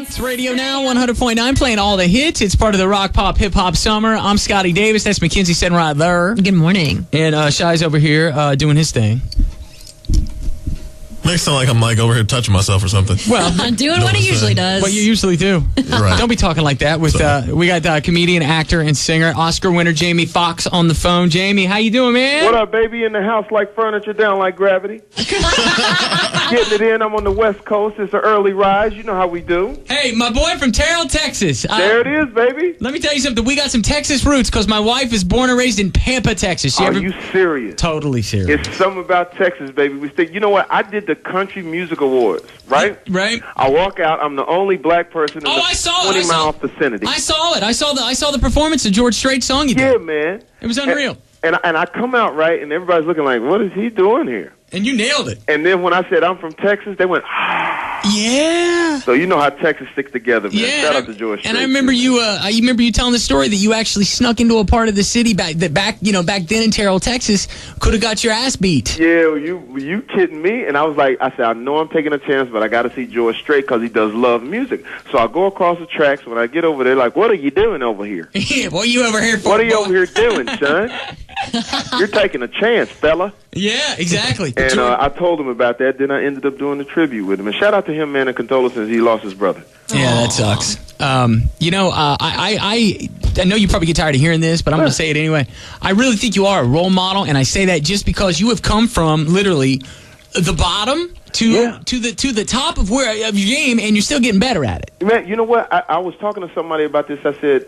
It's Radio Now 100.9 playing all the hits. It's part of the Rock Pop Hip Hop Summer. I'm Scotty Davis. That's McKinzie sitting right there. Good morning. And Shy's over here doing his thing. Makes it sound like I'm like over here touching myself or something. Well, I'm doing what he usually does. What you usually do. Right. Don't be talking like that. With we got comedian, actor, and singer, Oscar winner Jamie Foxx on the phone. Jamie, how you doing, man? What up, baby? In the house like furniture, down like gravity. Getting it in. I'm on the West Coast. It's an early rise. You know how we do. Hey, my boy from Terrell, Texas. There it is, baby. Let me tell you something. We got some Texas roots because my wife is born and raised in Pampa, Texas. Are you serious? Totally serious. It's something about Texas, baby. You know what? I did the Country Music Awards, right? Right. I walk out. I'm the only black person in the I saw it. 20-mile vicinity. I saw it. I saw the performance of George Strait's song you did. Yeah, man. It was unreal. And I come out, right, and everybody's looking like, what is he doing here? And you nailed it. And then when I said I'm from Texas, they went, yeah. So you know how Texas sticks together, man. Yeah. Shout out to George Strait. And I remember you telling the story that you actually snuck into a part of the city back then in Terrell, Texas, could have got your ass beat. Yeah, you kidding me? And I was like, I know I'm taking a chance, but I got to see George Strait because he does love music. So I go across the tracks. When I get over there, like, what are you doing over here? Yeah, what are you over here for? What are you over here doing, son? You're taking a chance, fella. Yeah, exactly. And I told him about that. Then I ended up doing the tribute with him. And shout out to him, man, and condolences. He lost his brother. Yeah, that sucks. I know you probably get tired of hearing this, but I'm going to say it anyway. I really think you are a role model, and I say that just because you have come from literally the bottom to the top of your game, and you're still getting better at it. Man, you know what? I was talking to somebody about this. I said,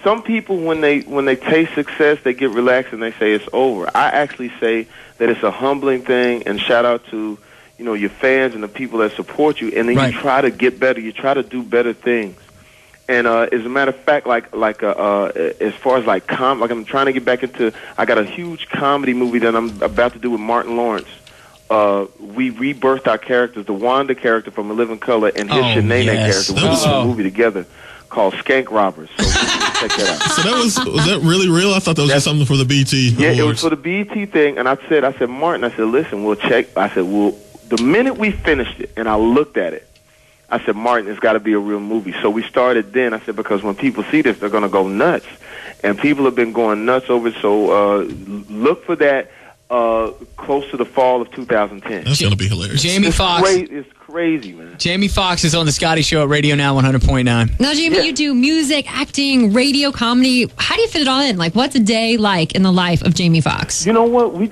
some people, when they taste success, they get relaxed and they say it's over. I actually say that it's a humbling thing, and shout out to your fans and the people that support you, and then you try to get better. You try to do better things. And as a matter of fact, as far as I'm trying to get back into. I got a huge comedy movie that I'm about to do with Martin Lawrence. We rebirthed our characters, the Wanda character from A Living Color and his Shanae character. We did a movie together called Skank Robbers. So check that out. So was that really real? I thought that was just something for the BET Awards. It was for the BET thing. And I said, Martin, listen, we'll check. I said, the minute we finished it, and I looked at it, I said, Martin, it's got to be a real movie. So we started then. I said, because when people see this, they're going to go nuts. And people have been going nuts over it. So look for that close to the fall of 2010. That's going to be hilarious. Jamie Foxx. It's crazy, man. Jamie Foxx is on the Scotty Show at Radio Now 100.9. Now, Jamie, you do music, acting, radio, comedy. How do you fit it all in? Like, what's a day like in the life of Jamie Foxx? You know what? We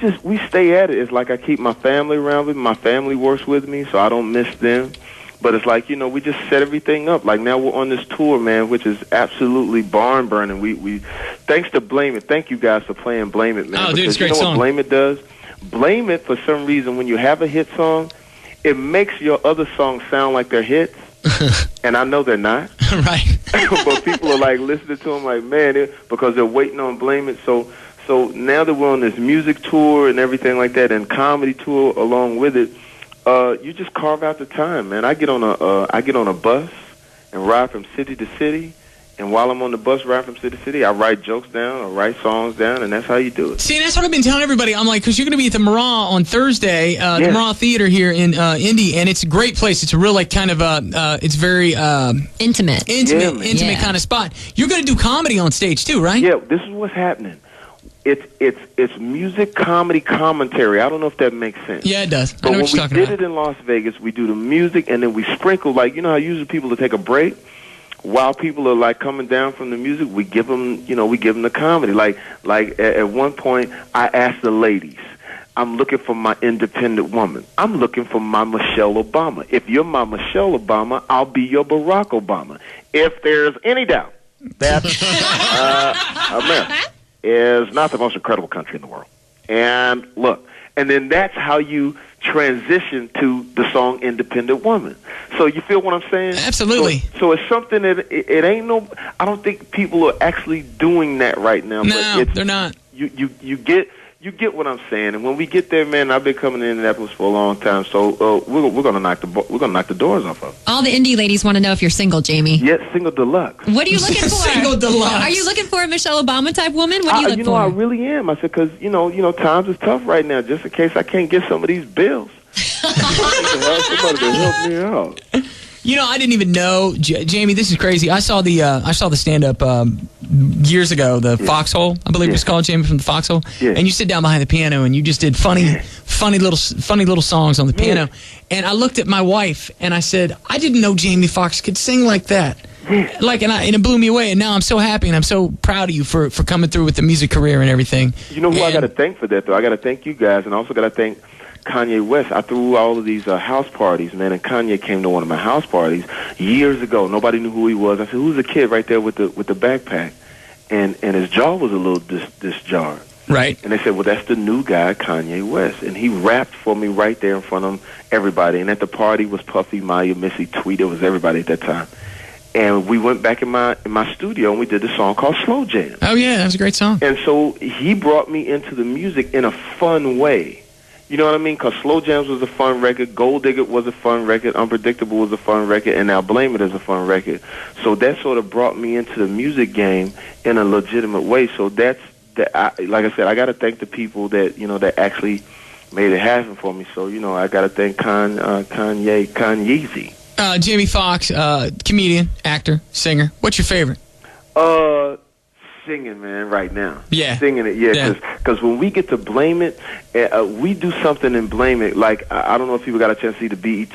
stay at it. It's like I keep my family around with me. My family works with me, so I don't miss them. But it's like, we just set everything up. Like now we're on this tour, man, which is absolutely barn burning. We thanks to Blame It. Thank you guys for playing Blame It, man. Oh, dude, it's a great you know song. What Blame It does? Blame It, for some reason, when you have a hit song, it makes your other songs sound like they're hits. And I know they're not. Right. But people are like listening to them like, man, because they're waiting on Blame It. So now that we're on this music tour and everything like that, and comedy tour along with it, you just carve out the time, man. I get on a bus and ride from city to city, and while I'm on the bus riding from city to city, I write jokes down or write songs down, and that's how you do it. See, that's what I've been telling everybody. I'm like, because you're going to be at the Mirage on Thursday, the Mirage Theater here in Indy, and it's a great place. It's a real kind of it's very intimate kind of spot. You're going to do comedy on stage too, right? Yeah, this is what's happening. It's music comedy commentary. I don't know if that makes sense. Yeah, it does. But when we did it in Las Vegas, we do the music and then we sprinkle, like, how usually people will take a break while people are like coming down from the music. We give them, the comedy. Like at one point, I asked the ladies, I'm looking for my independent woman. I'm looking for my Michelle Obama. If you're my Michelle Obama, I'll be your Barack Obama. If there's any doubt that America is not the most incredible country in the world. And look, and then that's how you transition to the song Independent Woman. So you feel what I'm saying? Absolutely. So it's something that it ain't I don't think people are actually doing that right now. No, but they're not. You get what I'm saying, and when we get there, man, I've been coming to Indianapolis for a long time, so we're gonna knock the doors off of them. All the indie ladies want to know if you're single, Jamie. Yeah, single deluxe. What are you looking for? Single deluxe. Are you looking for a Michelle Obama type woman? What do you look for? I really am. I said, because times is tough right now. Just in case I can't get some of these bills, somebody to help me out. You know, I didn't even know, Jamie. This is crazy. I saw the stand up years ago, the Foxhole, I believe it was called, Jamie from the Foxhole. Yeah. And you sit down behind the piano and you just did funny little songs on the piano. And I looked at my wife and I said, I didn't know Jamie Foxx could sing like that. Like, and it blew me away. And now I'm so happy and I'm so proud of you for coming through with the music career and everything. You know who I got to thank for that, though? I got to thank you guys, and I also got to thank Kanye West. I threw all of these house parties, man, and Kanye came to one of my house parties years ago. Nobody knew who he was. I said, "Who's the kid right there with the backpack?" And his jaw was a little disjarred. Right. And they said, "Well, that's the new guy, Kanye West." And he rapped for me right there in front of everybody. And at the party was Puffy, Maya, Missy, Tweet. It was everybody at that time. And we went back in my studio and we did a song called Slow Jam. Oh yeah, that was a great song. And so he brought me into the music in a fun way. You know what I mean? Because Slow Jams was a fun record, Gold Digger was a fun record, Unpredictable was a fun record, and now Blame It is a fun record. So that sort of brought me into the music game in a legitimate way. So like I said, I got to thank the people that that actually made it happen for me. So I got to thank Kanye. Jamie Foxx, comedian, actor, singer. What's your favorite? Singing, man, right now. Yeah. Singing it, because when we get to Blame It, we do something in Blame It. Like, I don't know if people got a chance to see the BET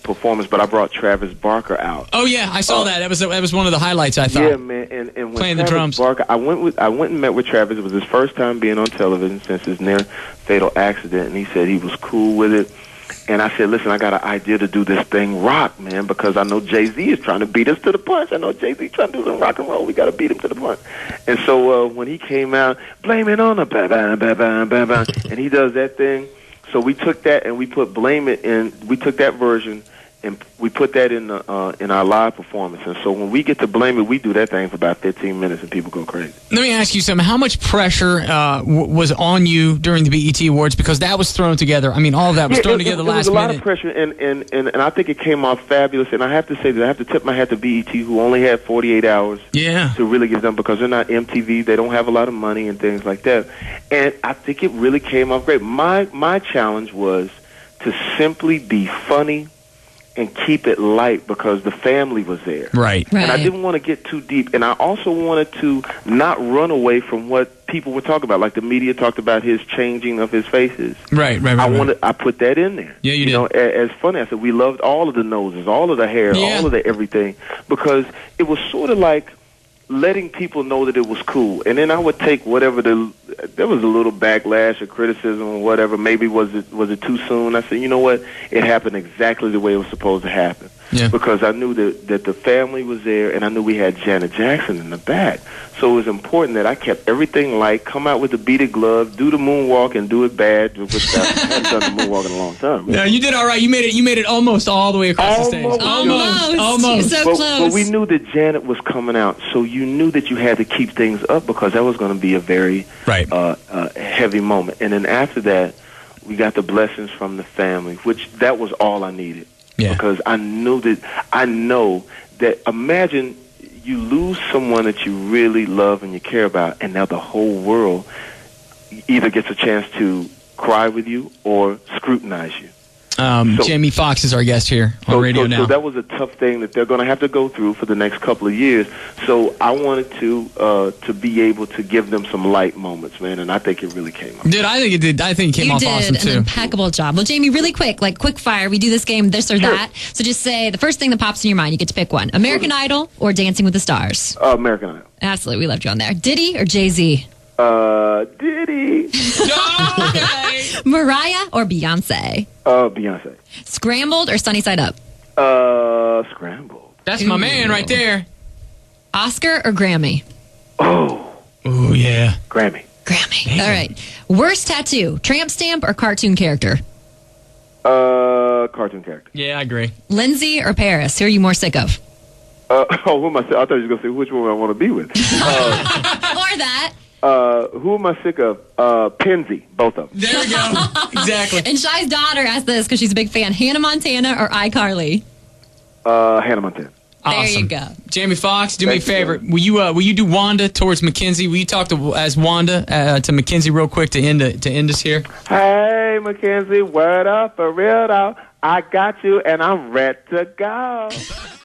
performance, but I brought Travis Barker out. Oh, yeah, I saw that. That was one of the highlights, I thought. Yeah, man, and when playing Travis the drums. Barker, I went and met with Travis. It was his first time being on television since his near-fatal accident, and he said he was cool with it. And I said, listen, I got an idea to do this thing rock, man, because I know Jay-Z is trying to beat us to the punch. I know Jay-Z trying to do some rock and roll. We got to beat him to the punch. And so when he came out, blame it on the ba-ba-ba-ba-ba-ba, and he does that thing. So we took that and we put Blame It in. We took that version and we put that in our live performance. And so when we get to Blame It, we do that thing for about 15 minutes and people go crazy. Let me ask you something. How much pressure was on you during the BET Awards? Because that was thrown together. I mean, all of that was thrown together last minute. There was a lot of pressure, and I think it came off fabulous. And I have to say that I have to tip my hat to BET, who only had 48 hours to really get done, because they're not MTV. They don't have a lot of money and things like that. And I think it really came off great. My challenge was to simply be funny and keep it light because the family was there. Right. And I didn't want to get too deep. And I also wanted to not run away from what people were talking about. Like the media talked about his changing of his faces. Right. I put that in there. Yeah, you did. know, as funny. I said, we loved all of the noses, all of the hair, all of the everything. Because it was sort of like letting people know that it was cool. And then I would take whatever there was a little backlash or criticism or whatever. Maybe was it too soon? I said, you know what? It happened exactly the way it was supposed to happen. Yeah. Because I knew that the family was there, and I knew we had Janet Jackson in the back. So it was important that I kept everything light, come out with the beaded glove, do the moonwalk, and do it bad. Which I haven't done the moonwalk in a long time. No, you did all right. You made it almost all the way across the stage. Almost. So but, close. But we knew that Janet was coming out, so you knew that you had to keep things up because that was going to be a very heavy moment. And then after that, we got the blessings from the family, which that was all I needed. Yeah. Because I know that imagine you lose someone that you really love and you care about, and now the whole world either gets a chance to cry with you or scrutinize you. Jamie Foxx is our guest here on radio now. So that was a tough thing that they're going to have to go through for the next couple of years. So I wanted to be able to give them some light moments, man, and I think it really came off. Dude, I think it did. I think it came off awesome, too. You did an impeccable job. Well, Jamie, really quick fire. We do this game, this or that. So just say the first thing that pops in your mind. You get to pick one. American Idol or Dancing with the Stars? American Idol. Absolutely. We loved you on there. Diddy or Jay-Z? Diddy. Okay. Mariah or Beyonce? Beyonce. Scrambled or Sunny Side Up? Scrambled. That's my man right there. Oscar or Grammy? Oh, yeah. Grammy. Damn. All right. Worst tattoo, tramp stamp or cartoon character? Cartoon character. Yeah, I agree. Lindsay or Paris? Who are you more sick of? Who am I? I thought you were going to say which one I want to be with. Or that. Who am I sick of? Penzi, both of them. There we go. Exactly. And Shy's daughter asked this because she's a big fan. Hannah Montana or iCarly? Hannah Montana. Awesome. There you go. Jamie Foxx, do me a favor. Will you do Wanda towards McKinzie? Will you talk as Wanda to McKinzie real quick to end us here? Hey, McKinzie, word up for real though. I got you, and I'm ready to go.